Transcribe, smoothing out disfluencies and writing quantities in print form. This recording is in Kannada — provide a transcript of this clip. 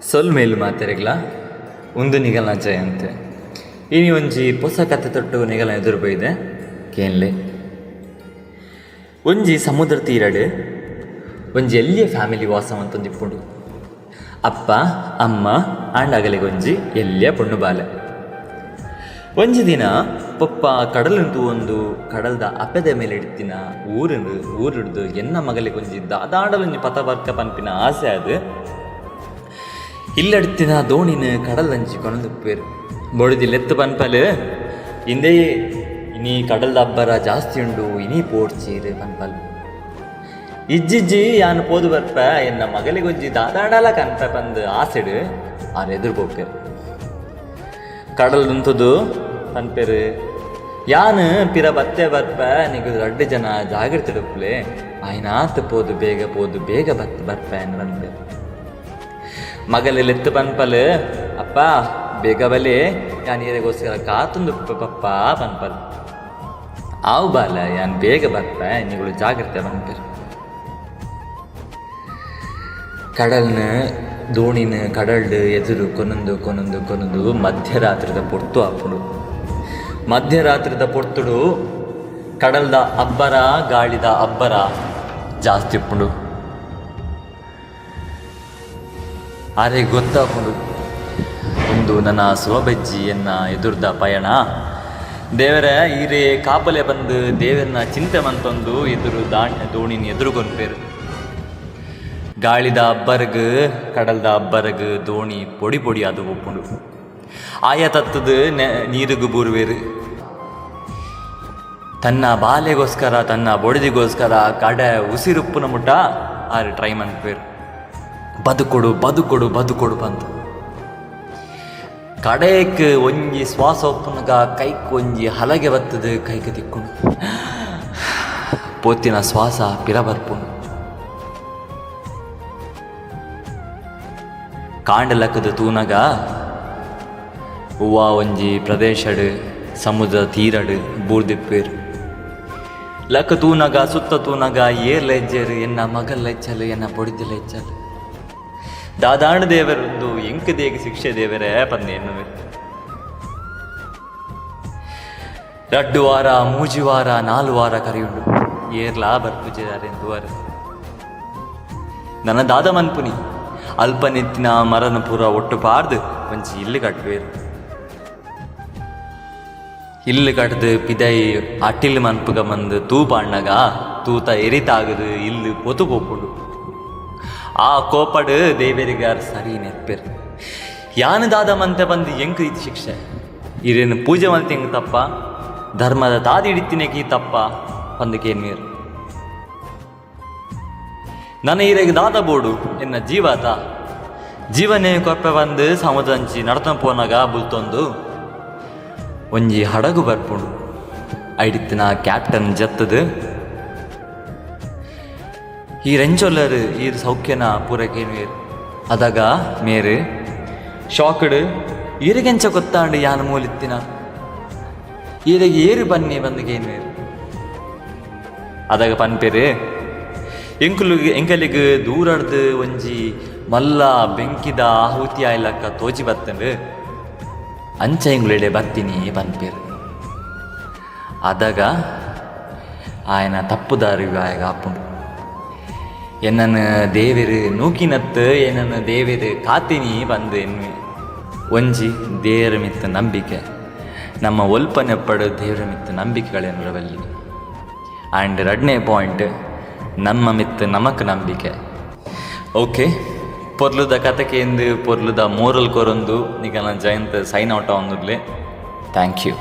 ಸೊಲ್ ಮೇಲು ಮಾತೆರೆಗ್ಲ ಒಂದು ನಿಗಲ ಜಯಂತೆ ಇನಿ ಒಂಜಿ ಪೊಸ ಕತೆ ತೊಟ್ಟು ನಿಗಲ ಎದುರು ಬೈದೆ ಕೇನ್ಲೆ ಒಂಜಿ ಸಮುದ್ರ ತೀರಡ್ ಒಂಜಿ ಎಲ್ಲಿಯ ಫ್ಯಾಮಿಲಿ ವಾಸ ಅಂತಂದಿಪ್ಪುಂಡು. ಅಪ್ಪ ಅಮ್ಮ ಆಂಡ್ ಅಗಲಿಗೆ ಒಂಜಿ ಎಲ್ಲಿಯ ಪೊಣ್ಣು ಬಾಲೆ. ಒಂಜಿ ದಿನ ಪಪ್ಪ ಕಡಲಂತೂ ಒಂದು ಕಡಲ್ದ ಅಪೆದ ಮೇಲೆ ಇಡ್ತಿನ ಊರಿಡ್ದು ಎನ್ನ ಮಗಲಿಗೆ ಒಂಜಿ ದಾದಾಡಲೊಂಜಿ ಪತ ಬರ್ಕ ಪನ್ಪಿನ ಆಸೆ ಅದು ಇಲ್ಲಡ್ತಿನ ದೋಣಿನ ಕಡಲಂಚಿ ಕೊನದುಪ್ಪೇರು ಬೊಡಿದಿ ಲೆತ್ತು ಪನ್ಪಲ್ ಇಂದೇ ಇನಿ ಕಡಲ್ದ ಅಬ್ಬರ ಜಾಸ್ತಿ ಉಂಡು ಇನಿ ಪೋಡ್ಚೀರು ಪನ್ಪಲ್ ಇಜ್ಜಿಜ್ಜಿ ಯಾನು ಪೋದು ಬರ್ಪ ಎನ್ನ ಮಗಲಿಗೊಂಜಿ ದಾದಾಡಲ ಕನ್ಪ ಪಂದು ಆಸೆಡು ಆರು ಎದುರು ಪೋಪೇರು. ಕಡಲ್ ದುಂತುದು ಪನ್ಪೇರು ಯಾನು ಪಿರ ಬತ್ತೆ ಬರ್ಪ ನಿಗು 2 ಜನ ಜಾಗ್ರತೆ ಉಪ್ಪಲೆ ಆಯ್ನಾತ್ ಪೋದು ಬೇಗ ಬರ್ಪ ಎನ್ನ ಪನ್ಪೇರು. ಮಗಲೆತ್ತು ಪನ್ಪಲ್ ಅಪ್ಪ ಬೇಗ ಬಲೆ ಯಾನ್ ನೀರಿಗೋಸ್ಕರ ಕಾತುಂದು ಪಪ್ಪ ಪನ್ಪಲ್ ಆವು ಬಾಲ ಯಾನ್ ಬೇಗ ಬರ್ಪ ನಿಗಳು ಜಾಗ್ರತೆ ಪನ್ಪೇರು. ಕಡಲ್ನ ದೋಣಿನ ಕಡಲ್ಡ್ ಎದುರು ಕೊನೊಂದು ಮಧ್ಯರಾತ್ರಿದ ಪೊರ್ತು ಹಾಪುಡು. ಮಧ್ಯರಾತ್ರಿದ ಪೊರ್ತುಡು ಕಡಲ್ದ ಅಬ್ಬರ ಗಾಳಿದ ಅಬ್ಬರ ಜಾಸ್ತಿ ಉಪ್ಪುಂಡು. ಆರೆ ಗೊತ್ತಾಪುಂಡು ಒಂದು ನನ್ನ ಸ್ವಬಜ್ಜಿ ಎನ್ನ ಎದುರ್ದ ಪಯಣ ದೇವರ ಈರೇ ಕಾಪಲೆ ಬಂದು ದೇವರನ್ನ ಚಿಂತೆ ಮಂತೊಂದು ಎದುರು ದೋಣಿನ ಎದುರುಗೊಂಡ್ಪೇರು. ಗಾಳಿದ ಅಬ್ಬರಗ್ ಕಡಲ್ದ ಅಬ್ಬರಗ್ ದೋಣಿ ಪೊಡಿ ಅದು ಒಪ್ಪುಂಡು. ಆಯ ತತ್ತದು ನೀರಿಗೂ ಬೂರ್ವೇರು ತನ್ನ ಬಾಲೆಗೋಸ್ಕರ ತನ್ನ ಬೊಡದಿಗೋಸ್ಕರ ಕಡೆ ಉಸಿರುಪ್ಪುನ ಮುಟ್ಟ ಆರು ಟ್ರೈ ಮಂತ್ಪೇರು. ಬದುಕೊಡು ಬಂತು ಕಡೆಕ್ ಒಂಜಿ ಶ್ವಾಸ ಒಪ್ಪುನಗ ಕೈಕ್ ಒಂಜಿ ಹಲಗೆ ಬತ್ತದು ಕೈಗೆ ತಿಕ್ಕೊಂಡು ಪೋತಿನ ಶ್ವಾಸ ಪಿರ ಬರ್ಪುಂಡು. ಕಾಂಡಲಕ್ಕದ ತೂನಗ ಹೂವ ಒಂಜಿ ಪ್ರದೇಶಡ್ ಸಮುದ್ರ ತೀರಡ್ ಬೂರ್ದಿಪ್ಪೇರು. ಲಕ್ಕ ತೂನಗ ಸುತ್ತ ತೂನಗ ಏರ್ಲ ಹೆಜ್ಜೆರು ಎನ್ನ ಮಗಲ್ ಹೆಚ್ಚಲು ಎನ್ನ ಪೊಡಿದಿಲ್ಲ ಹೆಚ್ಚಲು ದಾದಾಣ ದೇವರೊಂದು ಎಂಕ ದೇಗ ಶಿಕ್ಷೆ ದೇವರೇ ಪಂದೆ ಎನ್ನುವೆ. 2 ವಾರ 3 ವಾರ 4 ವಾರ ಕರೆಯುಂಡು ಏರ್ಲಾ ಬರ್ಪುಜೆಂದುವಾರ ನನ್ನ ದಾದ ಮನ್ಪುನಿ ಅಲ್ಪನೆತ್ತಿನ ಮರನ ಪೂರ ಒಟ್ಟು ಪಾರ್ದು ಒಂಚಿ ಇಲ್ಲು ಕಟ್ವೇರು. ಇಲ್ಲು ಕಟ್ದು ಪಿದೈ ಅಟ್ಟಿಲ್ ಮನ್ಪುಗ ಮಂದು ತೂಪಾಣ್ಣಗ ತೂತ ಎರಿತಾಗದು ಇಲ್ಲು ಪೊತು ಪೋಪುಡು. ಆ ಕೋಪಡು ದೇವರಿಗಾರ ಸರಿ ನೆರ್ಪೇರು. ಯಾನು ದಾದ ಮಂತೆ ಬಂದು ಎಂಕ ಇದು ಶಿಕ್ಷೆ ಇರೇನು ಪೂಜೆ ಮಂತ ಹೆಂಗೆ ತಪ್ಪ ಧರ್ಮದ ತಾದಿ ಹಿಡಿತಿನೇಕಿ ತಪ್ಪ ಪಂದಕೇನ್ಮೇರು ನನ್ನ ಈರೆಗೆ ದಾದ ಬೋಡು ಎನ್ನ ಜೀವನೇ ಕೊಪ್ಪೆ ಬಂದು ಸಮುದ್ರಂಚಿ ನಡ್ತನ ಪೋನಾಗ ಬುಲ್ತೊಂದು ಒಂಜಿ ಹಡಗು ಬರ್ಪುಂಡು. ಐಡಿತ್ತಿನ ಕ್ಯಾಪ್ಟನ್ ಜತ್ತದು ಈ ರೆಂಚೊಲ್ಲರು ಈ ಸೌಖ್ಯನ ಪೂರಕೇನ್ವೇರು ಅದಾಗ ಮೇರು ಶಾಕ್ಡ್ ಈರಿಗೆಂಚ ಗೊತ್ತಾಂಡು ಯಾನ ಮೂಲಿತ್ತಿನ ಈರೆಗೆ ಏರು ಬನ್ನಿ ಬಂದಗೇನ್ವೇರು ಅದಾಗ ಪನ್ಪೇರು ಎಂಕಲಿಗೆ ದೂರಡ್ದು ಒಂಜಿ ಮಲ್ಲ ಬೆಂಕಿದ ಆಹುತಿ ಆಯ್ಲಕ್ಕ ತೋಜಿ ಬತ್ತಂಡು ಅಂಚ ಇಂಗ್ಲೆಡೆ ಬರ್ತೀನಿ ಪನ್ಪೇರು. ಅದಾಗ ಆಯನ ತಪ್ಪುದಾರಿ ಆಯಗ ಹಾಪುಂಡು. ಎನ್ನನ್ನು ದೇವರು ನೂಕಿನತ್ತು ಏನನ್ನು ದೇವರು ಕಾತಿನಿ ಬಂದು ಎನ್ವೆ ಒಂಜಿ ದೇವರ ಮಿತ್ತ ನಂಬಿಕೆ ನಮ್ಮ ಒಲ್ಪನೆಪ್ಪಡು ದೇವರ ಮಿತ್ತ ನಂಬಿಕೆಗಳೆನ್ನರವಲ್ಲಿ. ಆ್ಯಂಡ್ 2ನೇ ಪಾಯಿಂಟ್ ನಮ್ಮ ಮಿತ್ತ ನಮಕ್ ನಂಬಿಕೆ. ಓಕೆ ಪೊರ್ಲುದ ಕಥೆಕೆಂದು ಪೊರ್ಲುದ ಮೋರಲ್ ಕೊರೊಂದು ನಿಗಲ ಜಯಂತ್ ಸೈನ್ ಔಟ್ ಆವೊಂದುಲ್ಲೆ. Thank you.